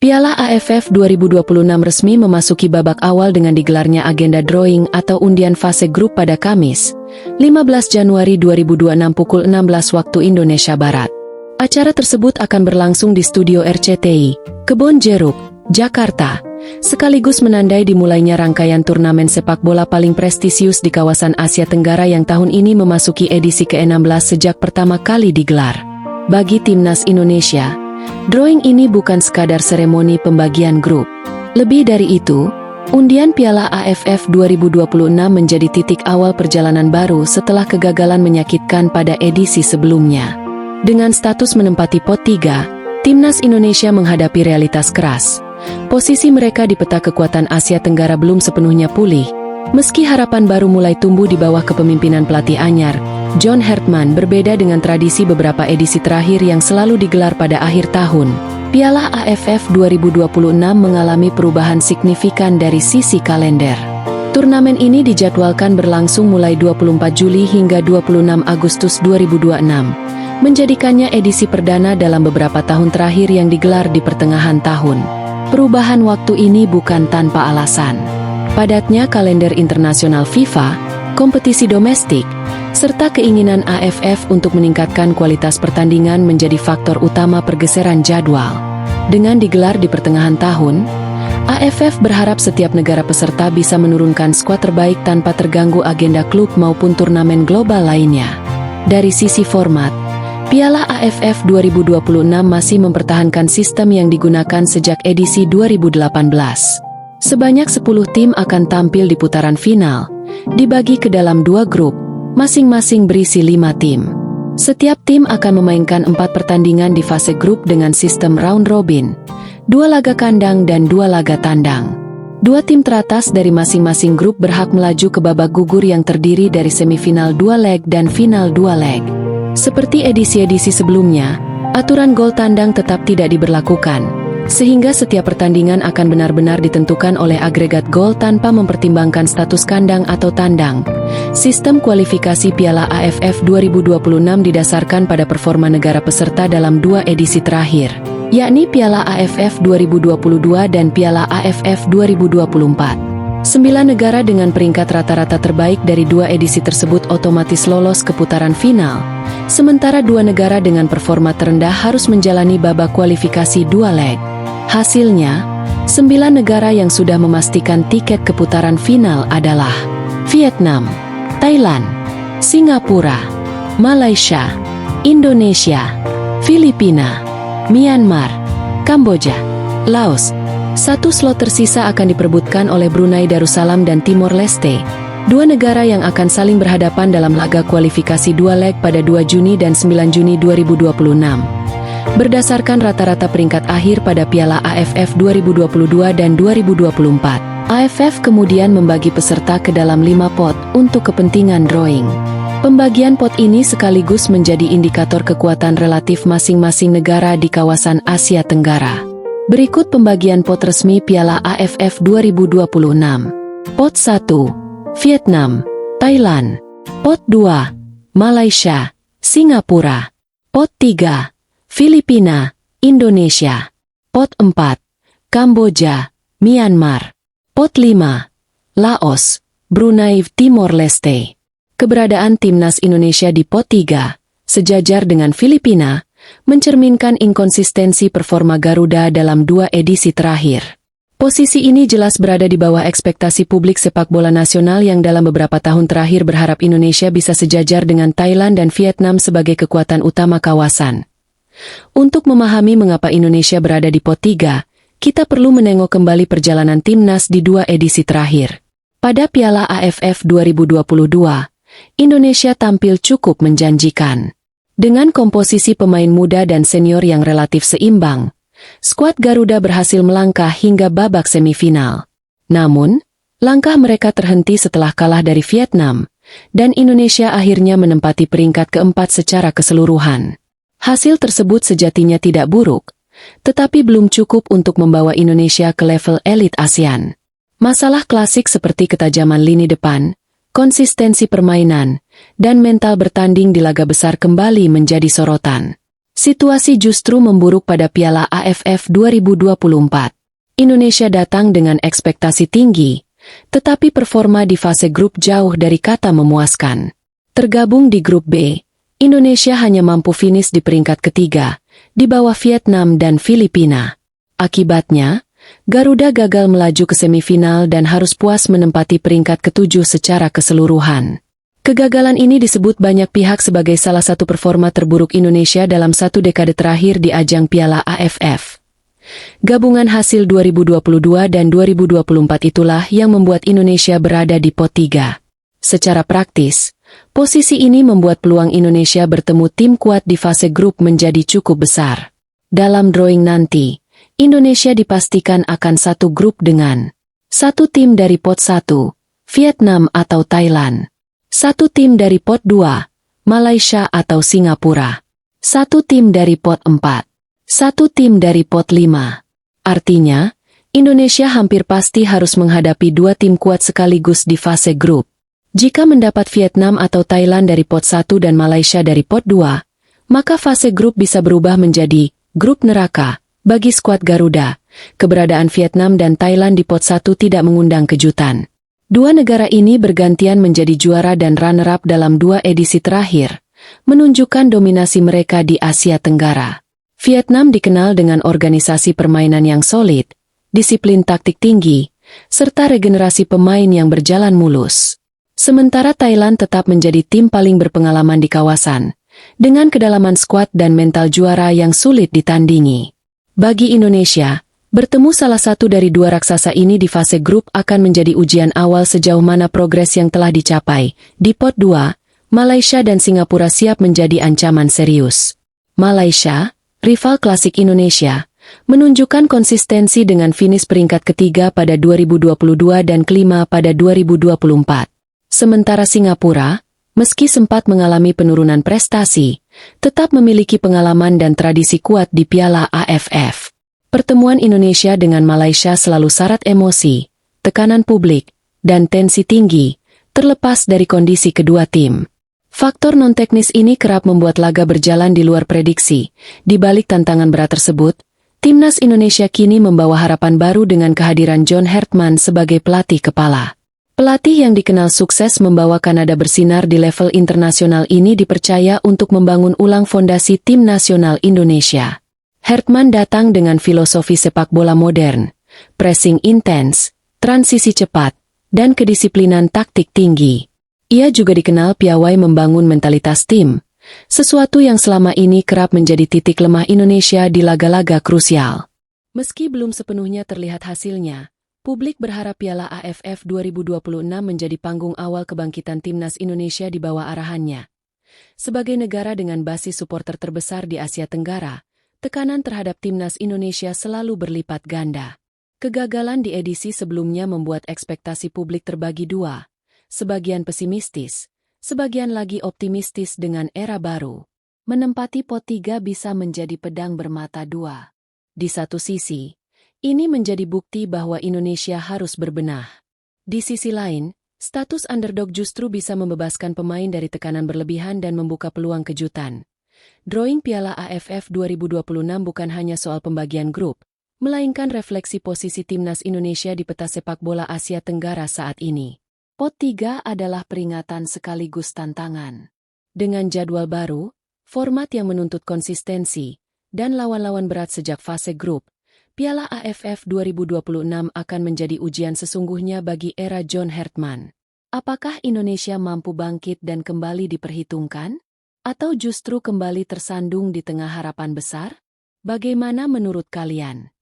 Piala AFF 2026 resmi memasuki babak awal dengan digelarnya agenda drawing atau undian fase grup pada Kamis, 15 Januari 2026 pukul 16 waktu Indonesia Barat. Acara tersebut akan berlangsung di studio RCTI, Kebon Jeruk, Jakarta, sekaligus menandai dimulainya rangkaian turnamen sepak bola paling prestisius di kawasan Asia Tenggara yang tahun ini memasuki edisi ke-16 sejak pertama kali digelar. Bagi Timnas Indonesia, drawing ini bukan sekadar seremoni pembagian grup. Lebih dari itu, undian Piala AFF 2026 menjadi titik awal perjalanan baru setelah kegagalan menyakitkan pada edisi sebelumnya. Dengan status menempati pot 3, Timnas Indonesia menghadapi realitas keras. Posisi mereka di peta kekuatan Asia Tenggara belum sepenuhnya pulih, meski harapan baru mulai tumbuh di bawah kepemimpinan pelatih anyar, John Hertman. Berbeda dengan tradisi beberapa edisi terakhir yang selalu digelar pada akhir tahun, Piala AFF 2026 mengalami perubahan signifikan dari sisi kalender. Turnamen ini dijadwalkan berlangsung mulai 24 Juli hingga 26 Agustus 2026, menjadikannya edisi perdana dalam beberapa tahun terakhir yang digelar di pertengahan tahun. Perubahan waktu ini bukan tanpa alasan. Padatnya kalender internasional FIFA, kompetisi domestik, serta keinginan AFF untuk meningkatkan kualitas pertandingan menjadi faktor utama pergeseran jadwal. Dengan digelar di pertengahan tahun, AFF berharap setiap negara peserta bisa menurunkan skuad terbaik tanpa terganggu agenda klub maupun turnamen global lainnya. Dari sisi format, Piala AFF 2026 masih mempertahankan sistem yang digunakan sejak edisi 2018. Sebanyak 10 tim akan tampil di putaran final, dibagi ke dalam 2 grup, masing-masing berisi 5 tim. Setiap tim akan memainkan 4 pertandingan di fase grup dengan sistem round robin, 2 laga kandang dan 2 laga tandang. 2 tim teratas dari masing-masing grup berhak melaju ke babak gugur yang terdiri dari semifinal 2 leg dan final 2 leg. Seperti edisi-edisi sebelumnya, aturan gol tandang tetap tidak diberlakukan, sehingga setiap pertandingan akan benar-benar ditentukan oleh agregat gol tanpa mempertimbangkan status kandang atau tandang. Sistem kualifikasi Piala AFF 2026 didasarkan pada performa negara peserta dalam 2 edisi terakhir, yakni Piala AFF 2022 dan Piala AFF 2024. 9 negara dengan peringkat rata-rata terbaik dari 2 edisi tersebut otomatis lolos ke putaran final, sementara 2 negara dengan performa terendah harus menjalani babak kualifikasi 2 leg. Hasilnya, 9 negara yang sudah memastikan tiket ke putaran final adalah Vietnam, Thailand, Singapura, Malaysia, Indonesia, Filipina, Myanmar, Kamboja, Laos. 1 slot tersisa akan diperebutkan oleh Brunei Darussalam dan Timor Leste, 2 negara yang akan saling berhadapan dalam laga kualifikasi 2 leg pada 2 Juni dan 9 Juni 2026. Berdasarkan rata-rata peringkat akhir pada Piala AFF 2022 dan 2024, AFF kemudian membagi peserta ke dalam 5 pot untuk kepentingan drawing. Pembagian pot ini sekaligus menjadi indikator kekuatan relatif masing-masing negara di kawasan Asia Tenggara. Berikut pembagian pot resmi Piala AFF 2026. Pot 1, Vietnam, Thailand. Pot 2, Malaysia, Singapura. Pot 3, Filipina, Indonesia. Pot 4, Kamboja, Myanmar. Pot 5, Laos, Brunei Timor Leste. Keberadaan Timnas Indonesia di pot 3, sejajar dengan Filipina, mencerminkan inkonsistensi performa Garuda dalam 2 edisi terakhir. Posisi ini jelas berada di bawah ekspektasi publik sepak bola nasional yang dalam beberapa tahun terakhir berharap Indonesia bisa sejajar dengan Thailand dan Vietnam sebagai kekuatan utama kawasan. Untuk memahami mengapa Indonesia berada di pot 3, kita perlu menengok kembali perjalanan timnas di 2 edisi terakhir. Pada Piala AFF 2022, Indonesia tampil cukup menjanjikan. Dengan komposisi pemain muda dan senior yang relatif seimbang, skuad Garuda berhasil melangkah hingga babak semifinal. Namun, langkah mereka terhenti setelah kalah dari Vietnam, dan Indonesia akhirnya menempati peringkat keempat secara keseluruhan. Hasil tersebut sejatinya tidak buruk, tetapi belum cukup untuk membawa Indonesia ke level elit ASEAN. Masalah klasik seperti ketajaman lini depan, konsistensi permainan, dan mental bertanding di laga besar kembali menjadi sorotan. Situasi justru memburuk pada Piala AFF 2024. Indonesia datang dengan ekspektasi tinggi, tetapi performa di fase grup jauh dari kata memuaskan. Tergabung di grup B, Indonesia hanya mampu finish di peringkat ketiga, di bawah Vietnam dan Filipina. Akibatnya, Garuda gagal melaju ke semifinal dan harus puas menempati peringkat ketujuh secara keseluruhan. Kegagalan ini disebut banyak pihak sebagai salah satu performa terburuk Indonesia dalam satu dekade terakhir di ajang Piala AFF. Gabungan hasil 2022 dan 2024 itulah yang membuat Indonesia berada di pot 3. Secara praktis, posisi ini membuat peluang Indonesia bertemu tim kuat di fase grup menjadi cukup besar. Dalam drawing nanti, Indonesia dipastikan akan satu grup dengan satu tim dari pot 1, Vietnam atau Thailand, satu tim dari pot 2, Malaysia atau Singapura, satu tim dari pot 4, satu tim dari pot 5. Artinya, Indonesia hampir pasti harus menghadapi dua tim kuat sekaligus di fase grup. Jika mendapat Vietnam atau Thailand dari pot 1 dan Malaysia dari pot 2, maka fase grup bisa berubah menjadi grup neraka. Bagi skuad Garuda, keberadaan Vietnam dan Thailand di pot 1 tidak mengundang kejutan. Dua negara ini bergantian menjadi juara dan runner-up dalam dua edisi terakhir, menunjukkan dominasi mereka di Asia Tenggara. Vietnam dikenal dengan organisasi permainan yang solid, disiplin taktik tinggi, serta regenerasi pemain yang berjalan mulus. Sementara Thailand tetap menjadi tim paling berpengalaman di kawasan, dengan kedalaman skuad dan mental juara yang sulit ditandingi. Bagi Indonesia, bertemu salah satu dari dua raksasa ini di fase grup akan menjadi ujian awal sejauh mana progres yang telah dicapai. Di pot 2, Malaysia dan Singapura siap menjadi ancaman serius. Malaysia, rival klasik Indonesia, menunjukkan konsistensi dengan finish peringkat ketiga pada 2022 dan kelima pada 2024. Sementara Singapura, meski sempat mengalami penurunan prestasi, tetap memiliki pengalaman dan tradisi kuat di Piala AFF. Pertemuan Indonesia dengan Malaysia selalu syarat emosi, tekanan publik, dan tensi tinggi, terlepas dari kondisi kedua tim. Faktor non-teknis ini kerap membuat laga berjalan di luar prediksi. Di balik tantangan berat tersebut, Timnas Indonesia kini membawa harapan baru dengan kehadiran John Hartman sebagai pelatih kepala. Pelatih yang dikenal sukses membawa Kanada bersinar di level internasional ini dipercaya untuk membangun ulang fondasi tim nasional Indonesia. Hartman datang dengan filosofi sepak bola modern, pressing intens, transisi cepat, dan kedisiplinan taktik tinggi. Ia juga dikenal piawai membangun mentalitas tim, sesuatu yang selama ini kerap menjadi titik lemah Indonesia di laga-laga krusial. Meski belum sepenuhnya terlihat hasilnya, publik berharap Piala AFF 2026 menjadi panggung awal kebangkitan Timnas Indonesia di bawah arahannya. Sebagai negara dengan basis suporter terbesar di Asia Tenggara, tekanan terhadap Timnas Indonesia selalu berlipat ganda. Kegagalan di edisi sebelumnya membuat ekspektasi publik terbagi dua, sebagian pesimistis, sebagian lagi optimistis dengan era baru. Menempati pot 3 bisa menjadi pedang bermata dua. Di satu sisi, ini menjadi bukti bahwa Indonesia harus berbenah. Di sisi lain, status underdog justru bisa membebaskan pemain dari tekanan berlebihan dan membuka peluang kejutan. Drawing Piala AFF 2026 bukan hanya soal pembagian grup, melainkan refleksi posisi Timnas Indonesia di peta sepak bola Asia Tenggara saat ini. Pot 3 adalah peringatan sekaligus tantangan. Dengan jadwal baru, format yang menuntut konsistensi, dan lawan-lawan berat sejak fase grup, Piala AFF 2026 akan menjadi ujian sesungguhnya bagi era John Hartman. Apakah Indonesia mampu bangkit dan kembali diperhitungkan? Atau justru kembali tersandung di tengah harapan besar? Bagaimana menurut kalian?